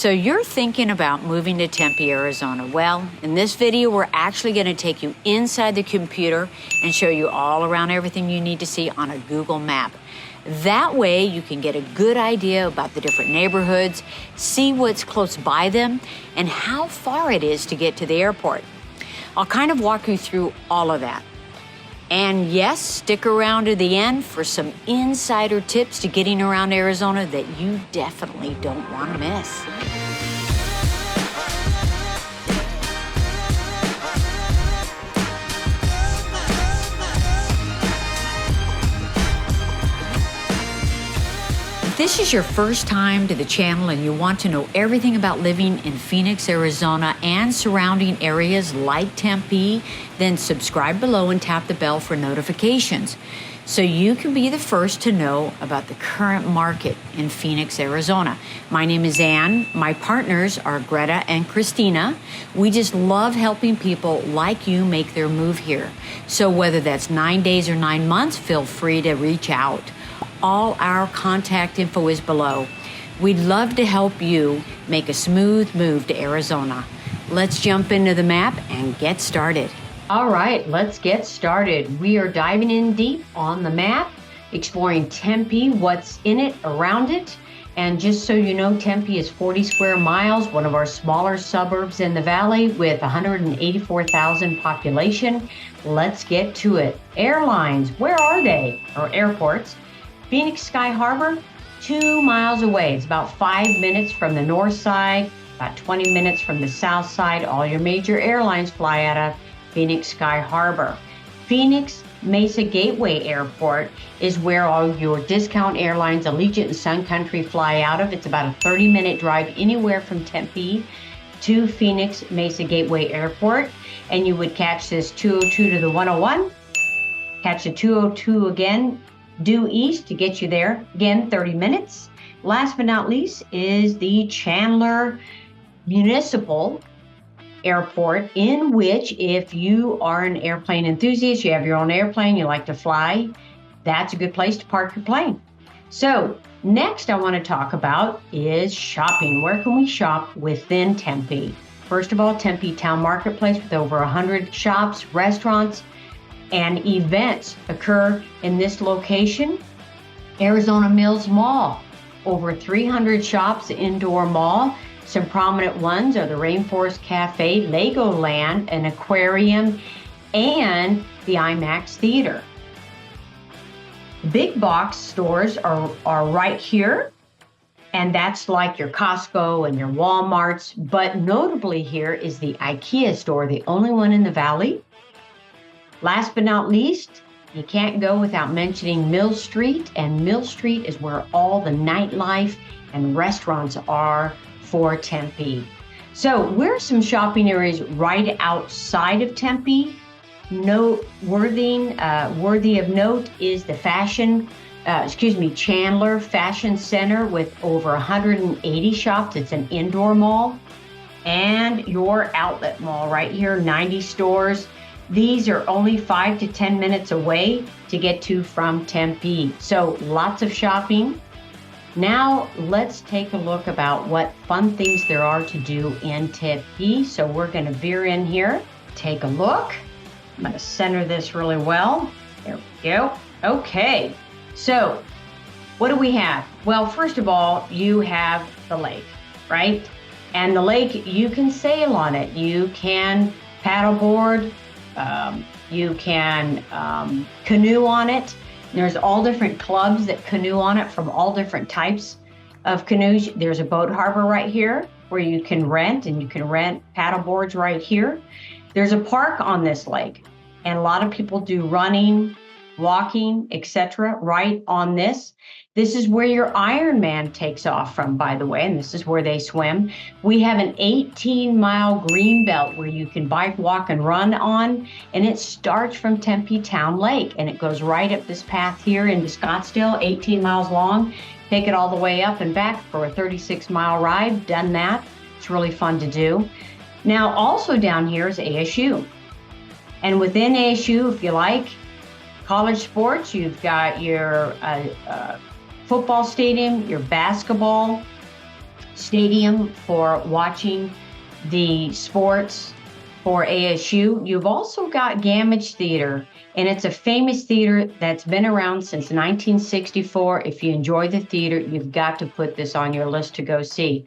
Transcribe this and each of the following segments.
So you're thinking about moving to Tempe, Arizona. Well, in this video, we're actually going to take you inside the computer and show you all around everything you need to see on a Google map. That way, you can get a good idea about the different neighborhoods, see what's close by them, and how far it is to get to the airport. I'll kind of walk you through all of that. And yes, stick around to the end for some insider tips to getting around Arizona that you definitely don't want to miss. If this is your first time to the channel and you want to know everything about living in Phoenix, Arizona and surrounding areas like Tempe, then subscribe below and tap the bell for notifications so you can be the first to know about the current market in Phoenix, Arizona. My name is Ann. My partners are Greta and Christina. We just love helping people like you make their move here. So whether that's 9 days or 9 months, feel free to reach out. All our contact info is below. We'd love to help you make a smooth move to Arizona. Let's jump into the map and get started. All right, let's get started. We are diving in deep on the map, exploring Tempe, what's in it, around it. And just so you know, Tempe is 40 square miles, one of our smaller suburbs in the valley with 184,000 population. Let's get to it. Airlines, where are they? Or airports. Phoenix Sky Harbor, 2 miles away. It's about 5 minutes from the north side, about 20 minutes from the south side. All your major airlines fly out of Phoenix Sky Harbor. Phoenix Mesa Gateway Airport is where all your discount airlines, Allegiant and Sun Country, fly out of. It's about a 30-minute drive anywhere from Tempe to Phoenix Mesa Gateway Airport. And you would catch this 202 to the 101, catch the 202 again, due east to get you there. Again, 30 minutes. Last but not least is the Chandler Municipal Airport, in which if you are an airplane enthusiast, you have your own airplane, you like to fly, that's a good place to park your plane. So next I want to talk about is shopping. Where can we shop within Tempe? First of all, Tempe Town Marketplace with over 100 shops, restaurants, and events occur in this location. Arizona Mills Mall, over 300 shops, indoor mall. Some prominent ones are the Rainforest Cafe, Legoland, an aquarium, and the IMAX Theater. Big box stores are right here, and that's like your Costco and your Walmarts, but notably here is the IKEA store, the only one in the valley. Last but not least, you can't go without mentioning Mill Street, and Mill Street is where all the nightlife and restaurants are for Tempe. So where's some shopping areas right outside of Tempe? Worthy of note is the Chandler Fashion Center with over 180 shops. It's an indoor mall. And your outlet mall right here, 90 stores. These are only 5 to 10 minutes away to get to from Tempe. So lots of shopping. Now let's take a look about what fun things there are to do in Tempe. So we're going to veer in here, take a look. I'm going to center this really well. There we go. Okay, so what do we have? Well, first of all, you have the lake, right? And the lake, you can sail on it. You can paddleboard. You can canoe on it. There's all different clubs that canoe on it from all different types of canoes. There's a boat harbor right here where you can rent, and you can rent paddle boards right here. There's a park on this lake, and a lot of people do running, walking, etc. right on this. This is where your Ironman takes off from, by the way, and this is where they swim. We have an 18-mile green belt where you can bike, walk, and run on, and it starts from Tempe Town Lake, and it goes right up this path here into Scottsdale, 18 miles long. Take it all the way up and back for a 36-mile ride. Done that. It's really fun to do. Now, also down here is ASU. And within ASU, if you like, college sports, you've got your football stadium, your basketball stadium for watching the sports for ASU. You've also got Gamage Theater, and it's a famous theater that's been around since 1964. If you enjoy the theater, you've got to put this on your list to go see.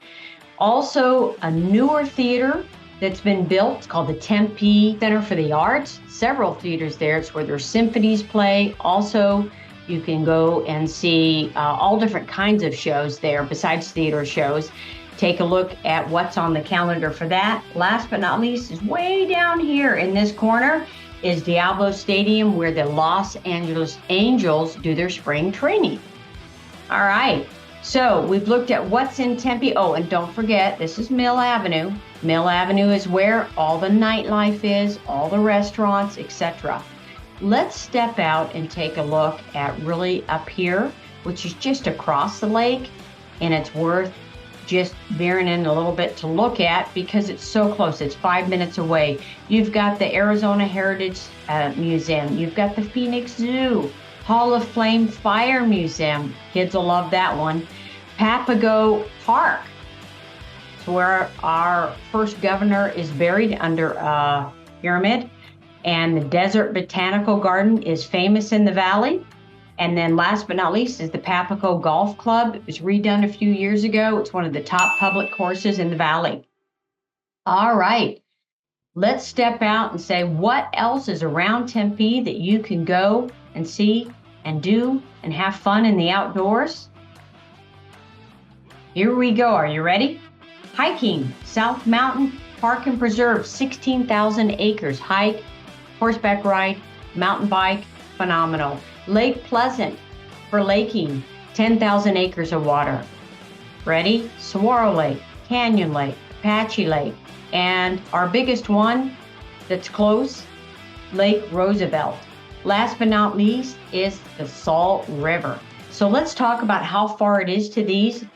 Also, a newer theater that's been built called the Tempe Center for the Arts. Several theaters there. It's where their symphonies play. Also, you can go and see all different kinds of shows there besides theater shows. Take a look at what's on the calendar for that. Last but not least is way down here in this corner is Diablo Stadium, where the Los Angeles Angels do their spring training. All right. So we've looked at what's in Tempe. Oh, and don't forget, this is Mill Avenue. Mill Avenue is where all the nightlife is, all the restaurants, etc. Let's step out and take a look at really up here, which is just across the lake, and it's worth just veering in a little bit to look at because it's so close. It's 5 minutes away. You've got the Arizona Heritage Museum. You've got the Phoenix Zoo. Hall of Flame Fire Museum. Kids will love that one. Papago Park. It's where our first governor is buried under a pyramid. And the Desert Botanical Garden is famous in the valley. And then last but not least is the Papago Golf Club. It was redone a few years ago. It's one of the top public courses in the valley. All right. Let's step out and say what else is around Tempe that you can go and see and do and have fun in the outdoors. Here we go. Are you ready? Hiking. South Mountain Park and Preserve, 16,000 acres. Hike, horseback ride, mountain bike, phenomenal. Lake Pleasant for laking, 10,000 acres of water. Ready? Saguaro Lake, Canyon Lake, Apache Lake, and our biggest one that's close, Lake Roosevelt. Last but not least is the Salt River. So let's talk about how far it is to these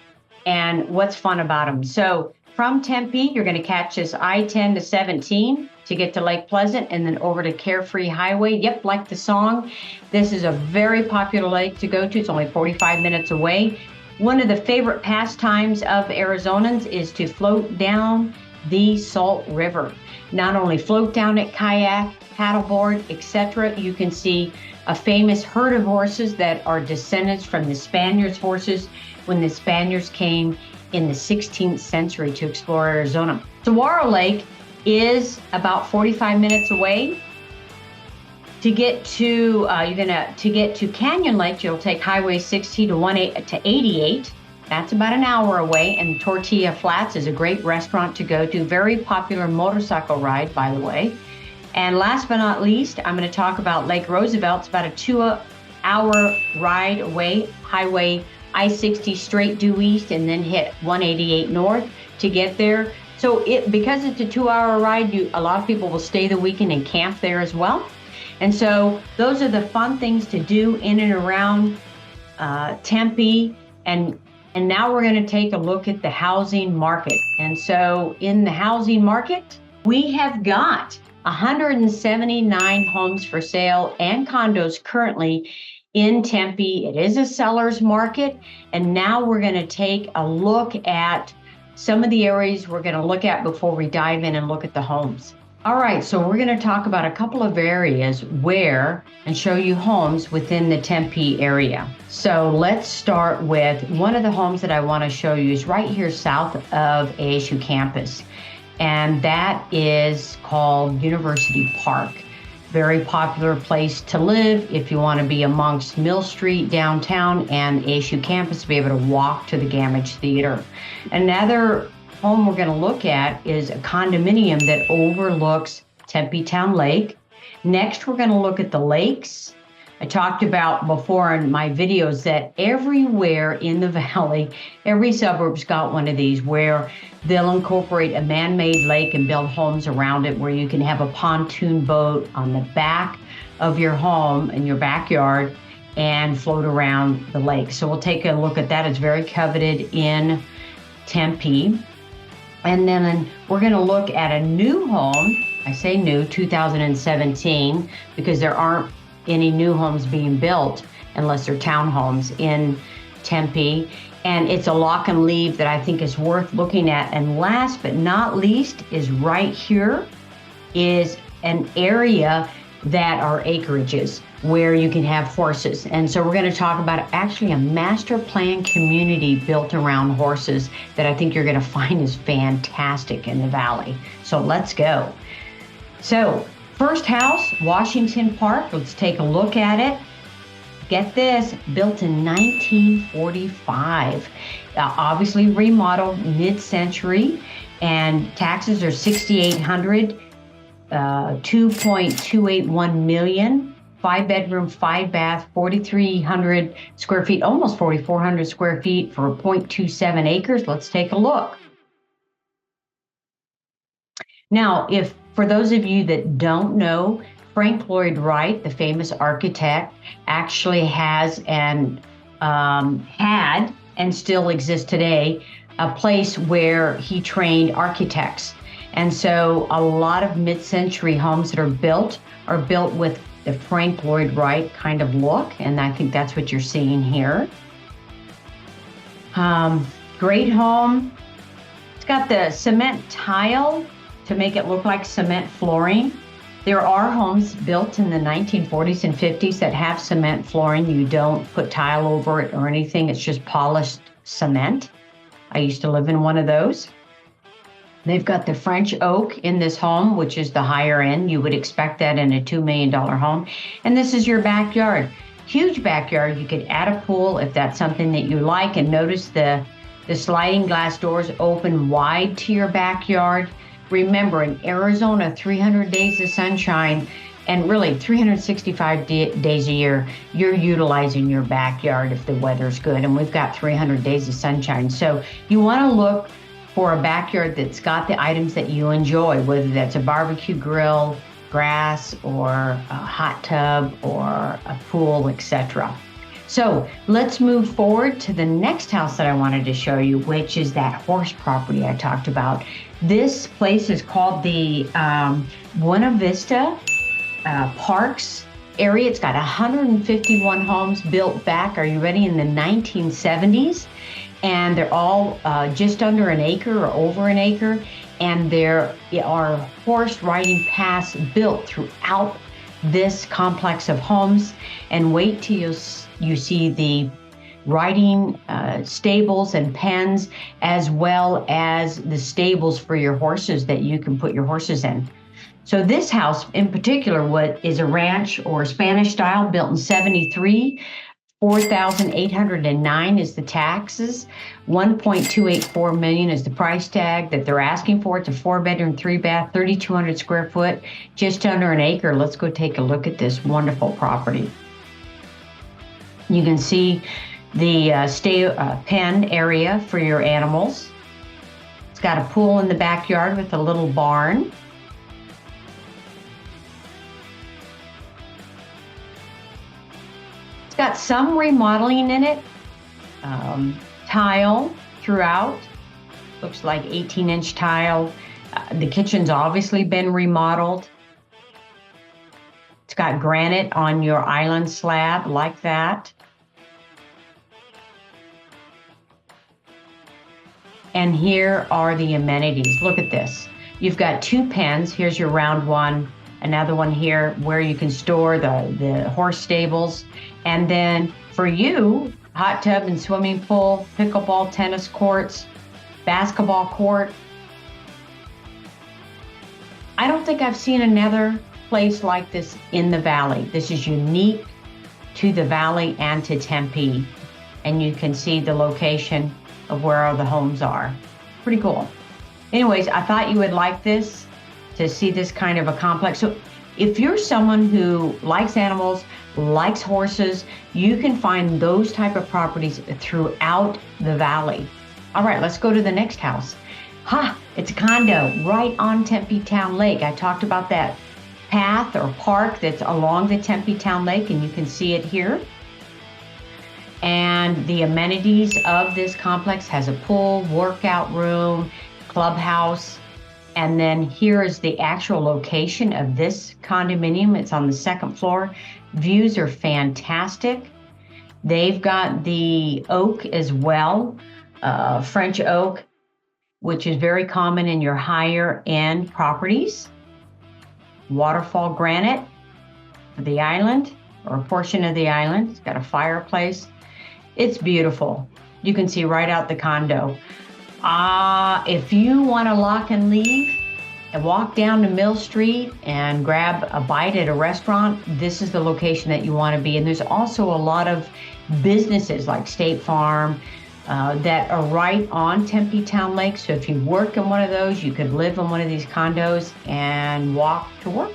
and what's fun about them. So from Tempe, you're going to catch this I-10 to 17 to get to Lake Pleasant and then over to Carefree Highway. Yep, like the song. This is a very popular lake to go to. It's only 45 minutes away. One of the favorite pastimes of Arizonans is to float down the Salt River. Not only float down it, kayak, paddleboard, etc. You can see a famous herd of horses that are descendants from the Spaniards' horses when the Spaniards came in the 16th century to explore Arizona. Saguaro Lake is about 45 minutes away. To get to Canyon Lake, you'll take Highway 60 to 88. That's about an hour away. And Tortilla Flats is a great restaurant to go to. Very popular motorcycle ride, by the way. And last but not least, I'm going to talk about Lake Roosevelt. It's about a 2-hour ride away. Highway I-60 straight due east and then hit 188 north to get there. So because it's a 2-hour ride, a lot of people will stay the weekend and camp there as well. And so those are the fun things to do in and around Tempe. And now we're going to take a look at the housing market. And so in the housing market, we have got 179 homes for sale and condos currently in Tempe. It is a seller's market. And now we're going to take a look at some of the areas we're going to look at before we dive in and look at the homes. All right, so we're going to talk about a couple of areas and show you homes within the Tempe area. So let's start with one of the homes that I want to show you is right here south of ASU campus. And that is called University Park. Very popular place to live if you want to be amongst Mill Street downtown and ASU campus to be able to walk to the Gamage Theater. Another home we're going to look at is a condominium that overlooks Tempe Town Lake. Next, we're going to look at the lakes. I talked about before in my videos that everywhere in the valley, every suburb's got one of these where they'll incorporate a man-made lake and build homes around it where you can have a pontoon boat on the back of your home in your backyard and float around the lake. So we'll take a look at that. It's very coveted in Tempe. And then we're going to look at a new home. I say new, 2017, because there aren't any new homes being built unless they're townhomes in Tempe. And it's a lock and leave that I think is worth looking at. And last but not least is right here is an area that are acreages where you can have horses. And so we're going to talk about actually a master plan community built around horses that I think you're going to find is fantastic in the valley. So let's go. So first house, Washington Park. Let's take a look at it. Get this, built in 1945. Obviously remodeled mid-century, and taxes are $6,800, 2.281 million, 5-bedroom, 5-bath, 4,300 square feet, almost 4,400 square feet for 0.27 acres. Let's take a look. Now, for those of you that don't know, Frank Lloyd Wright, the famous architect, actually has and had and still exists today a place where he trained architects. And so a lot of mid-century homes that are built with the Frank Lloyd Wright kind of look, and I think that's what you're seeing here. Great home. It's got the cement tile to make it look like cement flooring. There are homes built in the 1940s and 50s that have cement flooring. You don't put tile over it or anything. It's just polished cement. I used to live in one of those. They've got the French oak in this home, which is the higher end. You would expect that in a $2 million home. And this is your backyard. Huge backyard. You could add a pool if that's something that you like. And notice the sliding glass doors open wide to your backyard. Remember, in Arizona, 300 days of sunshine, and really 365 days a year, you're utilizing your backyard if the weather's good. And we've got 300 days of sunshine. So you want to look for a backyard that's got the items that you enjoy, whether that's a barbecue grill, grass, or a hot tub, or a pool, etc. So let's move forward to the next house that I wanted to show you, which is that horse property I talked about. This place is called the Buena Vista Parks area. It's got 151 homes built back, are you ready, in the 1970s. And they're all just under an acre or over an acre. And there are horse riding paths built throughout this complex of homes. And wait till you see the riding stables and pens, as well as the stables for your horses that you can put your horses in. So this house in particular is a ranch or Spanish style, built in 73. $4,809 is the taxes. $1.284 million is the price tag that they're asking for. It's a 4-bedroom, 3-bath, 3,200 square foot, just under an acre. Let's go take a look at this wonderful property. You can see the pen area for your animals. It's got a pool in the backyard with a little barn. It's got some remodeling in it, tile throughout, looks like 18-inch tile. The kitchen's obviously been remodeled. It's got granite on your island slab like that. And here are the amenities. Look at this. You've got 2 pens. Here's your round one. Another one here where you can store the horse stables. And then for you, hot tub and swimming pool, pickleball, tennis courts, basketball court. I don't think I've seen another place like this in the valley. This is unique to the valley and to Tempe. And you can see the location of where all the homes are. Pretty cool. Anyways, I thought you would like this, to see this kind of a complex. So if you're someone who likes animals, likes horses, you can find those type of properties throughout the valley. All right, let's go to the next house. It's a condo right on Tempe Town Lake. I talked about that path or park that's along the Tempe Town Lake, and you can see it here. And the amenities of this complex has a pool, workout room, clubhouse. And then here is the actual location of this condominium. It's on the 2nd floor. Views are fantastic. They've got the oak as well, French oak, which is very common in your higher end properties. Waterfall granite for the island, or a portion of the island. It's got a fireplace. It's beautiful. You can see right out the condo. If you want to lock and leave and walk down to Mill Street and grab a bite at a restaurant, this is the location that you want to be. And there's also a lot of businesses like State Farm that are right on Tempe Town Lake. So if you work in one of those, you could live in one of these condos and walk to work.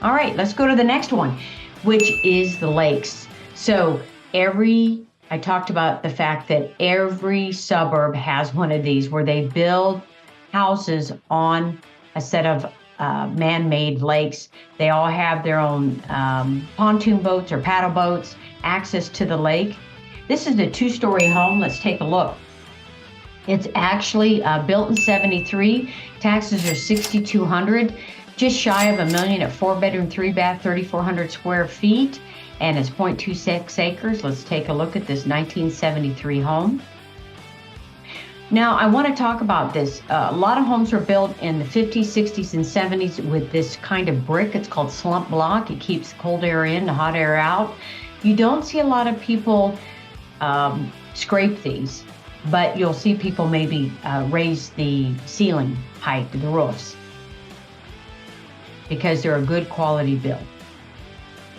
All right, let's go to the next one, which is the lakes. So I talked about the fact that every suburb has one of these where they build houses on a set of man-made lakes. They all have their own pontoon boats or paddle boats, access to the lake. This is a 2-story home. Let's take a look. It's actually built in 73. Taxes are $6,200, just shy of $1 million at 4-bedroom, 3-bath, 3,400 square feet. And it's 0.26 acres. Let's take a look at this 1973 home. Now, I want to talk about this. A lot of homes were built in the 50s, 60s, and 70s with this kind of brick. It's called slump block. It keeps the cold air in, the hot air out. You don't see a lot of people scrape these, but you'll see people maybe raise the ceiling height, the roofs, because they're a good quality build.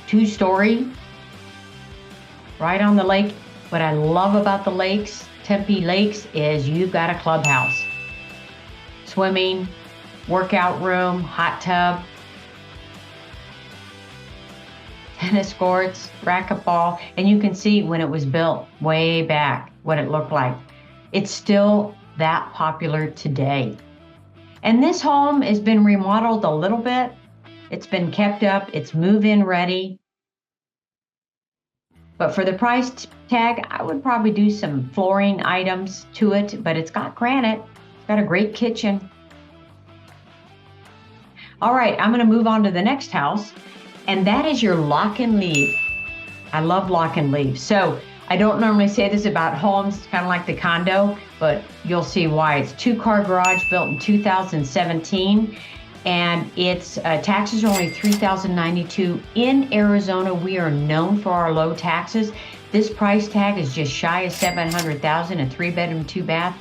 2-story, right on the lake. What I love about the lakes, Tempe Lakes, is you've got a clubhouse, swimming, workout room, hot tub, tennis courts, racquetball, and you can see when it was built way back what it looked like. It's still that popular today. And this home has been remodeled a little bit. It's been kept up. It's move-in ready. But for the price tag, I would probably do some flooring items to it, but it's got granite. It's got a great kitchen. All right, I'm going to move on to the next house, and that is your lock and leave. I love lock and leave. So I don't normally say this about homes. It's kind of like the condo, but you'll see why. It's 2-car garage built in 2017. And its taxes are only $3,092. In Arizona, we are known for our low taxes. This price tag is just shy of $700,000, a 3-bedroom, 2-bath,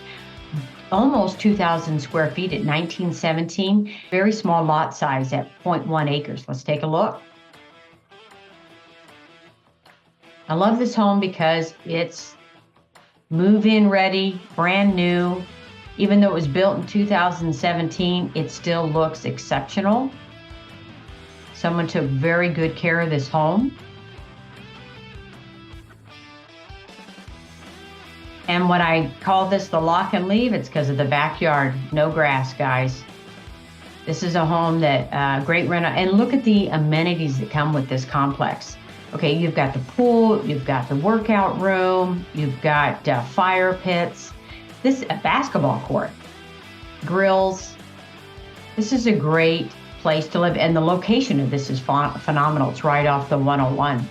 almost 2,000 square feet at 1917. Very small lot size at 0.1 acres. Let's take a look. I love this home because it's move-in ready, brand new. Even though it was built in 2017, it still looks exceptional. Someone took very good care of this home. And when I call this the lock and leave, it's because of the backyard. No grass, guys. This is a home that great reno. And look at the amenities that come with this complex. Okay, you've got the pool, you've got the workout room, you've got fire pits. This a basketball court, grills. This is a great place to live, and the location of this is phenomenal. It's right off the 101.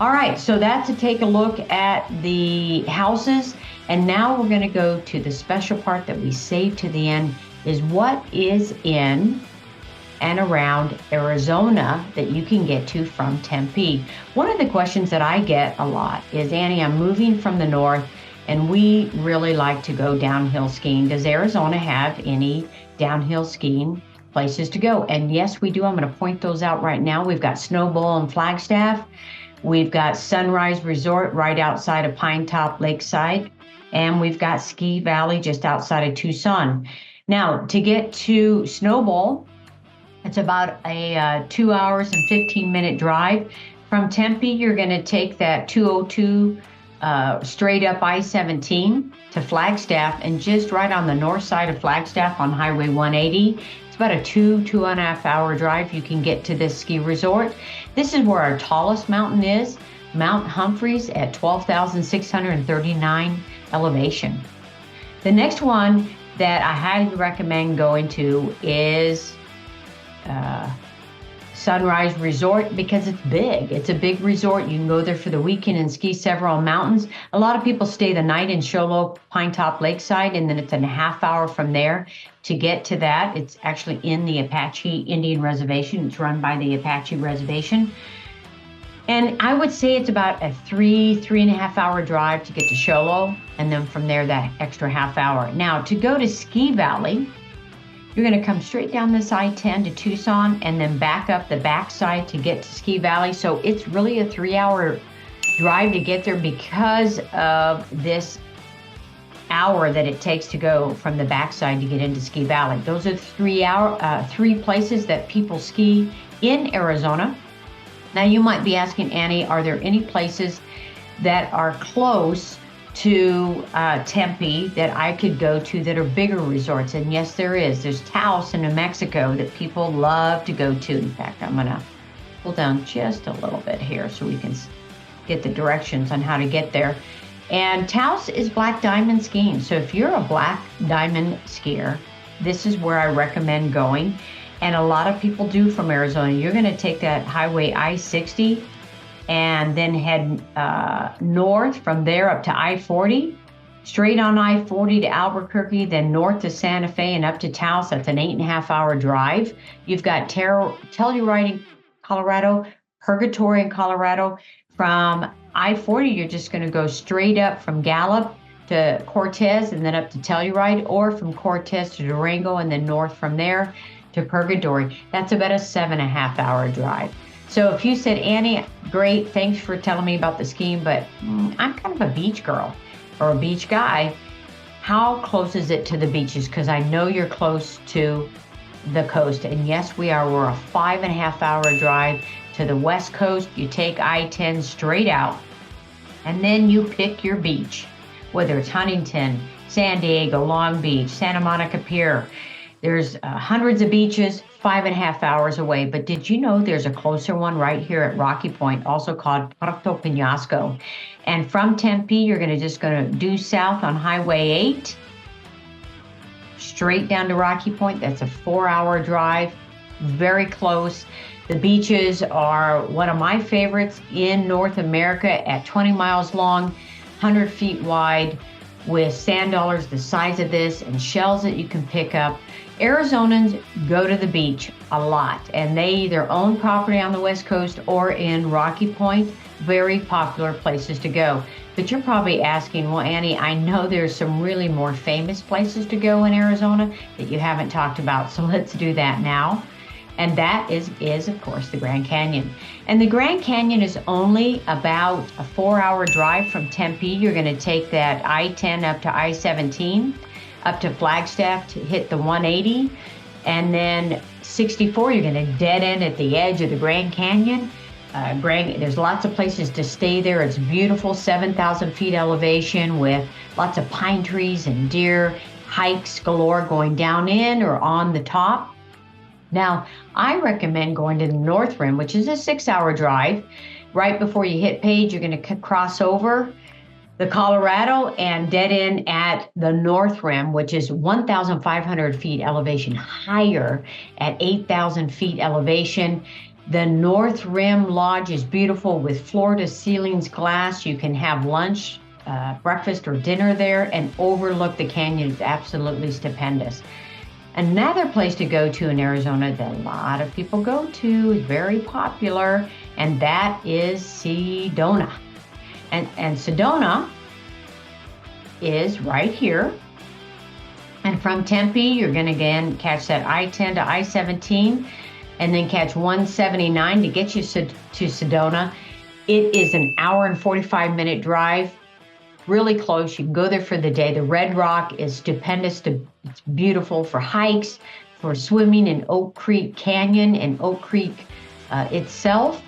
All right, so that's to take a look at the houses, and now we're going to go to the special part that we saved to the end, is what is in and around Arizona that you can get to from Tempe. One of the questions that I get a lot is, Annie, I'm moving from the north, and we really like to go downhill skiing. Does Arizona have any downhill skiing places to go? And yes, we do. I'm going to point those out right now. We've got Snowbowl and Flagstaff. We've got Sunrise Resort right outside of Pine Top Lakeside. And we've got Ski Valley just outside of Tucson. Now, to get to Snowbowl, it's about a 2 hours and 15-minute drive. From Tempe, you're going to take that 202 straight up I-17 to Flagstaff, and just right on the north side of Flagstaff on Highway 180. It's about a 2.5 hour drive. You can get to this ski resort. This is where our tallest mountain is, Mount Humphreys at 12,639 elevation. The next one that I highly recommend going to is Sunrise Resort because it's big. It's a big resort. You can go there for the weekend and ski several mountains. A lot of people stay the night in Show Low, Pine Top Lakeside, and then it's a half hour from there to get to that. It's actually in the Apache Indian Reservation. It's run by the Apache Reservation. And I would say it's about a 3.5 hour drive to get to Show Low, and then from there, that extra half hour. Now, to go to Ski Valley, you're going to come straight down this I-10 to Tucson and then back up the backside to get to Ski Valley. So it's really a 3-hour drive to get there because of this hour that it takes to go from the backside to get into Ski Valley. Those are three places that people ski in Arizona. Now you might be asking, Annie, are there any places that are close to Tempe that I could go to that are bigger resorts? And yes, there is. There's Taos in New Mexico that people love to go to. In fact, I'm gonna pull down just a little bit here so we can get the directions on how to get there. And Taos is black diamond skiing. So if you're a black diamond skier, this is where I recommend going. And a lot of people do from Arizona. You're gonna take that highway I-60 and then head north from there up to I-40, straight on I-40 to Albuquerque, then north to Santa Fe and up to Taos. That's an 8.5 hour drive. You've got Telluride in Colorado, Purgatory in Colorado. From I-40, you're just gonna go straight up from Gallup to Cortez and then up to Telluride, or from Cortez to Durango and then north from there to Purgatory. That's about a 7.5 hour drive. So if you said, Annie, great, thanks for telling me about the skiing, but I'm kind of a beach girl or a beach guy, how close is it to the beaches? Because I know you're close to the coast. And yes, we are. We're a 5.5 hour drive to the west coast. You take I-10 straight out, and then you pick your beach, whether it's Huntington, San Diego, Long Beach, Santa Monica Pier. There's hundreds of beaches, 5.5 hours away. But did you know there's a closer one right here at Rocky Point, also called Puerto Penasco? And from Tempe, you're just gonna due south on Highway 8, straight down to Rocky Point. That's a 4-hour drive, very close. The beaches are one of my favorites in North America at 20 miles long, 100 feet wide, with sand dollars the size of this and shells that you can pick up. Arizonans go to the beach a lot, and they either own property on the West Coast or in Rocky Point, very popular places to go. But you're probably asking, well, Annie, I know there's some really more famous places to go in Arizona that you haven't talked about, so let's do that now. And that is of course, the Grand Canyon. And the Grand Canyon is only about a 4-hour drive from Tempe. You're gonna take that I-10 up to I-17, up to Flagstaff to hit the 180, and then 64, you're gonna dead end at the edge of the Grand Canyon. There's lots of places to stay there. It's beautiful, 7,000 feet elevation with lots of pine trees and deer, hikes galore going down in or on the top. Now, I recommend going to the North Rim, which is a 6-hour drive. Right before you hit Page, you're going to cross over the Colorado and dead end at the North Rim, which is 1,500 feet elevation higher at 8,000 feet elevation. The North Rim Lodge is beautiful with floor-to-ceilings glass. You can have lunch, breakfast, or dinner there and overlook the canyon. It's absolutely stupendous. Another place to go to in Arizona that a lot of people go to, is very popular, and that is Sedona. And Sedona is right here. And from Tempe, you're going to again catch that I-10 to I-17 and then catch 179 to get you to Sedona. It is an hour and 45-minute drive. Really close. You can go there for the day. The Red Rock is stupendous. It's beautiful for hikes, for swimming in Oak Creek Canyon and Oak Creek itself.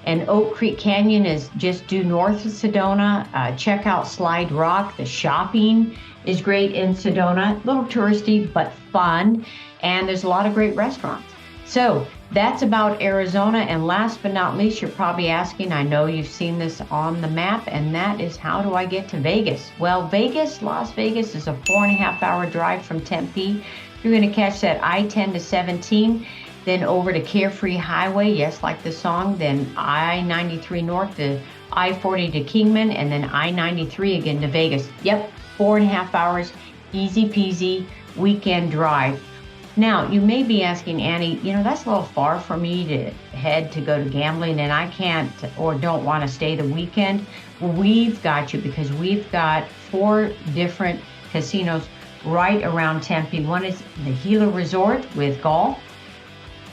And Oak Creek Canyon is just due north of Sedona. Check out Slide Rock. The shopping is great in Sedona. A little touristy, but fun. And there's a lot of great restaurants. So that's about Arizona. And last but not least, you're probably asking, I know you've seen this on the map, and that is, how do I get to Vegas? Well, Las Vegas is a 4.5 hour drive from Tempe. You're going to catch that I-10 to 17. then over to Carefree Highway, yes, like the song, then I-93 north to I-40 to Kingman, and then I-93 again to Vegas. Yep, 4.5 hours, easy peasy weekend drive. Now, you may be asking, Annie, that's a little far for me to head to go to gambling, and I can't or don't want to stay the weekend. Well, we've got you, because we've got 4 different casinos right around Tempe. One is the Gila Resort with golf,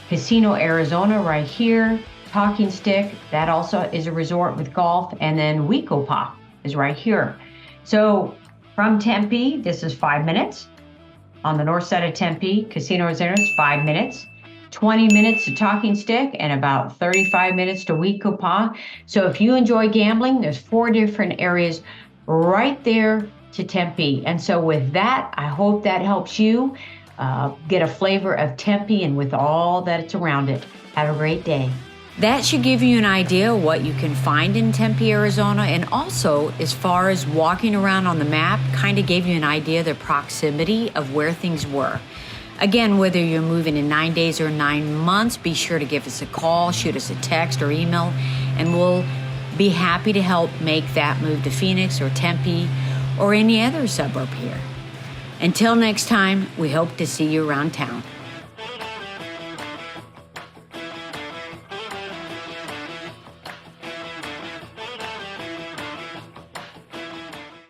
Casino Arizona right here, Talking Stick, that also is a resort with golf, and then Wecopa is right here. So from Tempe, this is 5 minutes. On the north side of Tempe, Casino Arizona is 5 minutes, 20 minutes to Talking Stick, and about 35 minutes to Wecopa. So if you enjoy gambling, there's 4 different areas right there to Tempe. And so with that, I hope that helps you get a flavor of Tempe and with all that's around it. Have a great day. That should give you an idea of what you can find in Tempe, Arizona, and also, as far as walking around on the map, kind of gave you an idea of the proximity of where things were. Again, whether you're moving in 9 days or 9 months, be sure to give us a call, shoot us a text or email, and we'll be happy to help make that move to Phoenix or Tempe or any other suburb here. Until next time, we hope to see you around town.